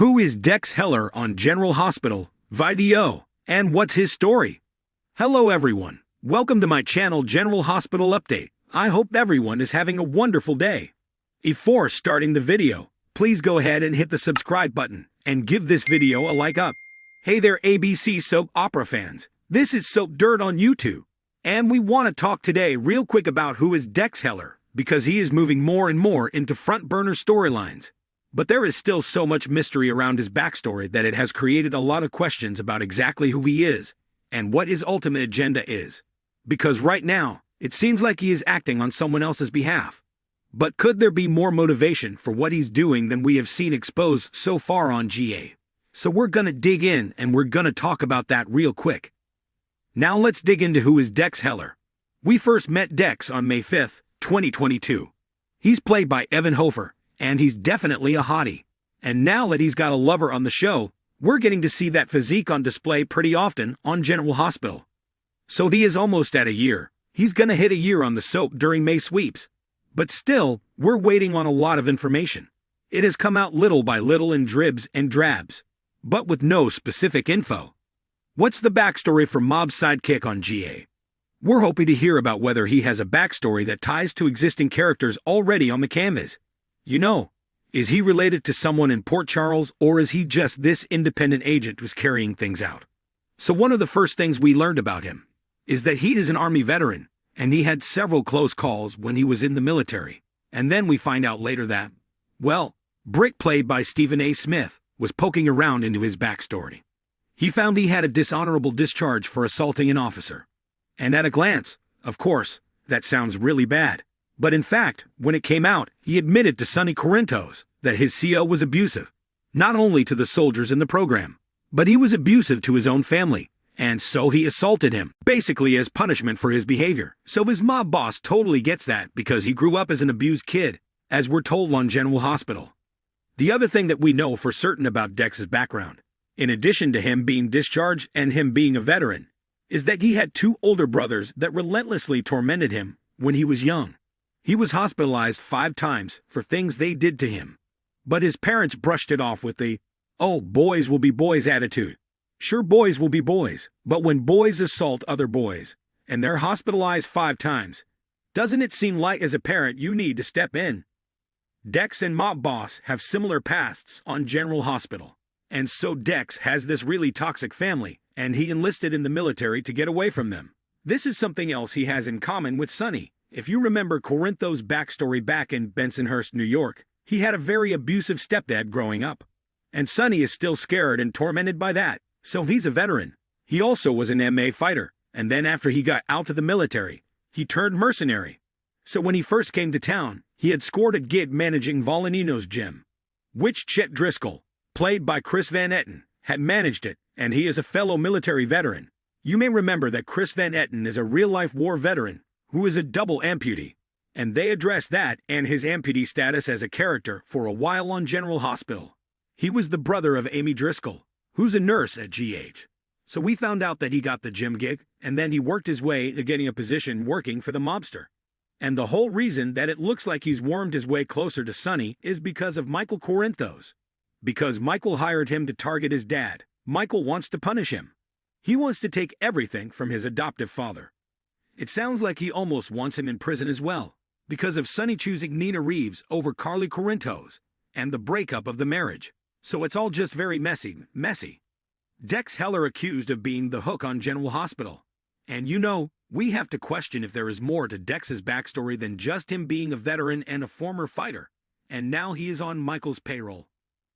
Who is Dex Heller on General Hospital, video, and what's his story? Hello everyone, welcome to my channel General Hospital Update. I hope everyone is having a wonderful day. Before starting the video, please go ahead and hit the subscribe button and give this video a like up. Hey there ABC soap opera fans, this is Soap Dirt on YouTube. And we want to talk today real quick about who is Dex Heller, because he is moving more and more into front burner storylines. But there is still so much mystery around his backstory that it has created a lot of questions about exactly who he is and what his ultimate agenda is. Because right now, it seems like he is acting on someone else's behalf. But could there be more motivation for what he's doing than we have seen exposed so far on GA? So we're gonna dig in and we're gonna talk about that real quick. Now let's dig into who is Dex Heller. We first met Dex on May 5th, 2022. He's played by Evan Hofer, and he's definitely a hottie. And now that he's got a lover on the show, we're getting to see that physique on display pretty often on General Hospital. So he is almost at a year. He's gonna hit a year on the soap during May sweeps. But still, we're waiting on a lot of information. It has come out little by little in dribs and drabs, but with no specific info. What's the backstory for Mob's sidekick on GA? We're hoping to hear about whether he has a backstory that ties to existing characters already on the canvas. You know, is he related to someone in Port Charles, or is he just this independent agent who's carrying things out? So one of the first things we learned about him is that he is an Army veteran, and he had several close calls when he was in the military. And then we find out later that, well, Brick, played by Stephen A. Smith, was poking around into his backstory. He found he had a dishonorable discharge for assaulting an officer. And at a glance, of course, that sounds really bad. But in fact, when it came out, he admitted to Sonny Corinthos that his CO was abusive, not only to the soldiers in the program, but he was abusive to his own family, and so he assaulted him, basically as punishment for his behavior. So his mob boss totally gets that because he grew up as an abused kid, as we're told on General Hospital. The other thing that we know for certain about Dex's background, in addition to him being discharged and him being a veteran, is that he had two older brothers that relentlessly tormented him when he was young. He was hospitalized 5 times for things they did to him. But his parents brushed it off with the, "Oh, boys will be boys" attitude. Sure, boys will be boys, but when boys assault other boys, and they're hospitalized 5 times, doesn't it seem like as a parent you need to step in? Dex and Mob Boss have similar pasts on General Hospital. And so Dex has this really toxic family, and he enlisted in the military to get away from them. This is something else he has in common with Sonny. If you remember Corinthos' backstory back in Bensonhurst, New York, he had a very abusive stepdad growing up. And Sonny is still scared and tormented by that, so he's a veteran. He also was an MA fighter, and then after he got out of the military, he turned mercenary. So when he first came to town, he had scored a gig managing Volanino's gym, which Chet Driscoll, played by Chris Van Etten, had managed it, and he is a fellow military veteran. You may remember that Chris Van Etten is a real-life war veteran who is a double amputee, and they addressed that and his amputee status as a character for a while on General Hospital. He was the brother of Amy Driscoll, who's a nurse at GH. So we found out that he got the gym gig, and then he worked his way to getting a position working for the mobster. And the whole reason that it looks like he's wormed his way closer to Sonny is because of Michael Corinthos. Because Michael hired him to target his dad, Michael wants to punish him. He wants to take everything from his adoptive father. It sounds like he almost wants him in prison as well, because of Sonny choosing Nina Reeves over Carly Corinthos, and the breakup of the marriage. So it's all just very messy. Dex Heller accused of being the Hook on General Hospital. And you know, we have to question if there is more to Dex's backstory than just him being a veteran and a former fighter, and now he is on Michael's payroll.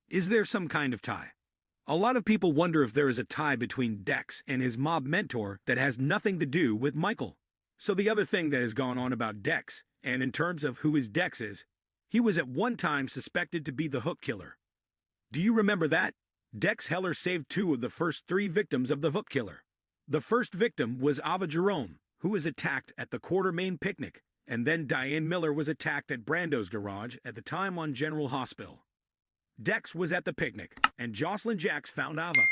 Is there some kind of tie? A lot of people wonder if there is a tie between Dex and his mob mentor that has nothing to do with Michael. So the other thing that has gone on about Dex, and in terms of who his Dex is, he was at one time suspected to be the Hook killer. Do you remember that? Dex Heller saved 2 of the first 3 victims of the Hook killer. The first victim was Ava Jerome, who was attacked at the Quartermain picnic, and then Diane Miller was attacked at Brando's garage at the time on General Hospital. Dex was at the picnic, and Jocelyn Jacks found Ava,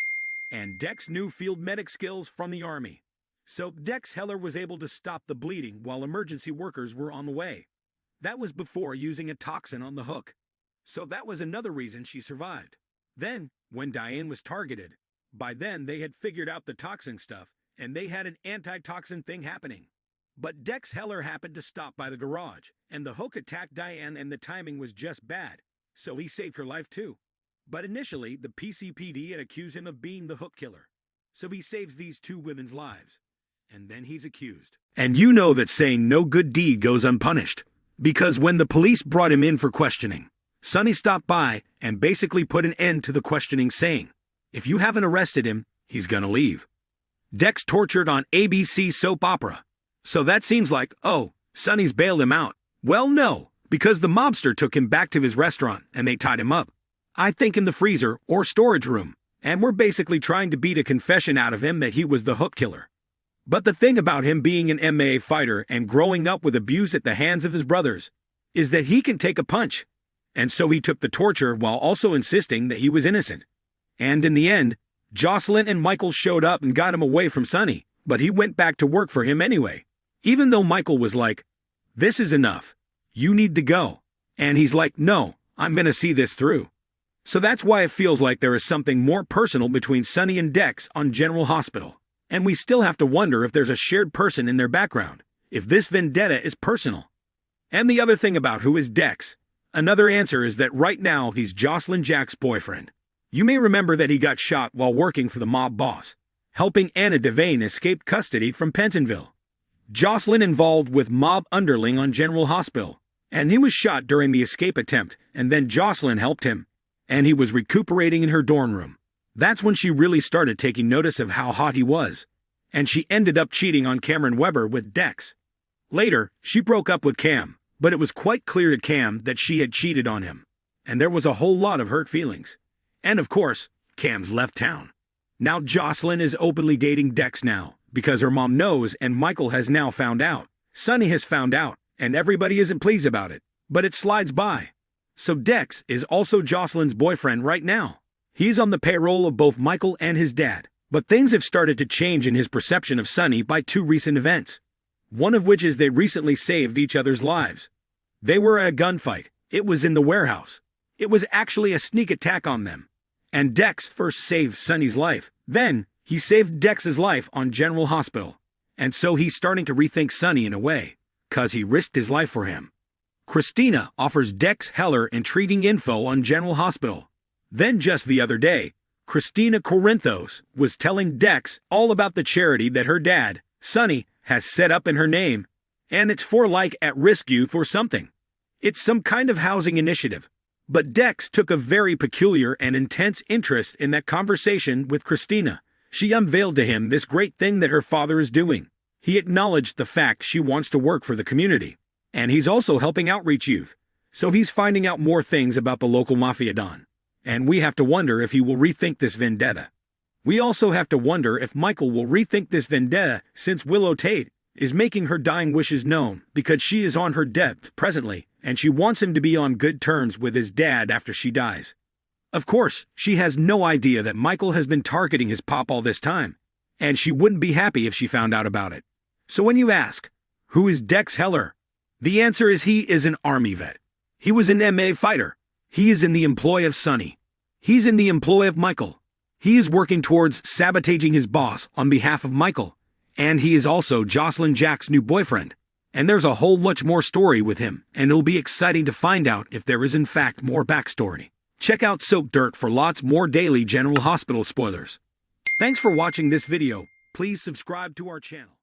and Dex knew field medic skills from the Army. So Dex Heller was able to stop the bleeding while emergency workers were on the way. That was before using a toxin on the Hook. So that was another reason she survived. Then, when Diane was targeted, by then they had figured out the toxin stuff, and they had an anti-toxin thing happening. But Dex Heller happened to stop by the garage, and the Hook attacked Diane and the timing was just bad, so he saved her life too. But initially, the PCPD had accused him of being the Hook killer. So he saves these two women's lives. And then he's accused. And you know that saying no good deed goes unpunished. Because when the police brought him in for questioning, Sonny stopped by and basically put an end to the questioning, saying, if you haven't arrested him, he's gonna leave. Dex tortured on ABC soap opera. So that seems like, oh, Sonny's bailed him out. Well, no, because the mobster took him back to his restaurant and they tied him up. I think in the freezer or storage room. And we're basically trying to beat a confession out of him that he was the Hook killer. But the thing about him being an MMA fighter and growing up with abuse at the hands of his brothers is that he can take a punch. And so he took the torture while also insisting that he was innocent. And in the end, Jocelyn and Michael showed up and got him away from Sonny, but he went back to work for him anyway. Even though Michael was like, this is enough. You need to go. And he's like, no, I'm gonna see this through. So that's why it feels like there is something more personal between Sonny and Dex on General Hospital. And we still have to wonder if there's a shared person in their background, if this vendetta is personal. And the other thing about who is Dex, another answer is that right now he's Jocelyn Jack's boyfriend. You may remember that he got shot while working for the mob boss, helping Anna Devane escape custody from Pentonville. Jocelyn involved with mob underling on General Hospital, and he was shot during the escape attempt, and then Jocelyn helped him, and he was recuperating in her dorm room. That's when she really started taking notice of how hot he was, and she ended up cheating on Cameron Weber with Dex. Later, she broke up with Cam, but it was quite clear to Cam that she had cheated on him, and there was a whole lot of hurt feelings. And of course, Cam's left town. Now Jocelyn is openly dating Dex now, because her mom knows and Michael has now found out. Sonny has found out, and everybody isn't pleased about it, but it slides by. So Dex is also Jocelyn's boyfriend right now. He's on the payroll of both Michael and his dad, but things have started to change in his perception of Sonny by two recent events. One of which is they recently saved each other's lives. They were at a gunfight. It was in the warehouse. It was actually a sneak attack on them. And Dex first saved Sonny's life. Then, he saved Dex's life on General Hospital. And so he's starting to rethink Sonny in a way, 'cause he risked his life for him. Christina offers Dex Heller intriguing info on General Hospital. Then just the other day, Christina Corinthos was telling Dex all about the charity that her dad, Sonny, has set up in her name. And it's for like at-risk youth or something. It's some kind of housing initiative. But Dex took a very peculiar and intense interest in that conversation with Christina. She unveiled to him this great thing that her father is doing. He acknowledged the fact she wants to work for the community. And he's also helping outreach youth. So he's finding out more things about the local mafia don. And we have to wonder if he will rethink this vendetta. We also have to wonder if Michael will rethink this vendetta since Willow Tate is making her dying wishes known because she is on her death presently and she wants him to be on good terms with his dad after she dies. Of course, she has no idea that Michael has been targeting his pop all this time, and she wouldn't be happy if she found out about it. So when you ask, who is Dex Heller? The answer is he is an army vet. He was an MMA fighter. He is in the employ of Sonny. He's in the employ of Michael. He is working towards sabotaging his boss on behalf of Michael. And he is also Jocelyn Jack's new boyfriend. And there's a whole much more story with him, and it'll be exciting to find out if there is in fact more backstory. Check out Soap Dirt for lots more daily General Hospital spoilers. Thanks for watching this video. Please subscribe to our channel.